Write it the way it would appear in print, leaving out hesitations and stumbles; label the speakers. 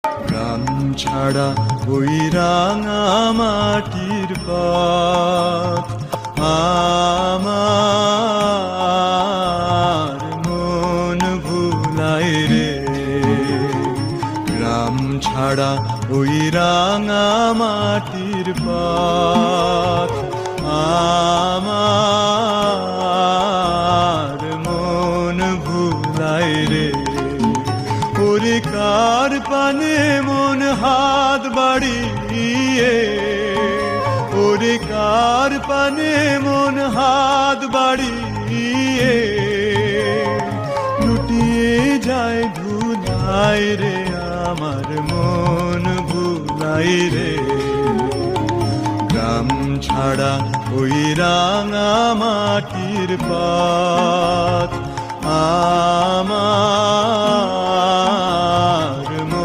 Speaker 1: গ্রাম ছাড়া ওই রাঙা মাটির পথ আমার মন ভুলায় রে। গ্রাম ছাড়া ওই রাঙা মাটির পথ আমার মন ভুলায় রে। ওরে কার পানে মন হাত বাড়িয়ে, ওরে কার পানে মন হাত বাড়িয়ে লুটিয়ে যায় ধুলায় রে। আমার মন ভুলাই রে। গ্রাম ছাড়া ওই রাঙা মাটির পথ আমার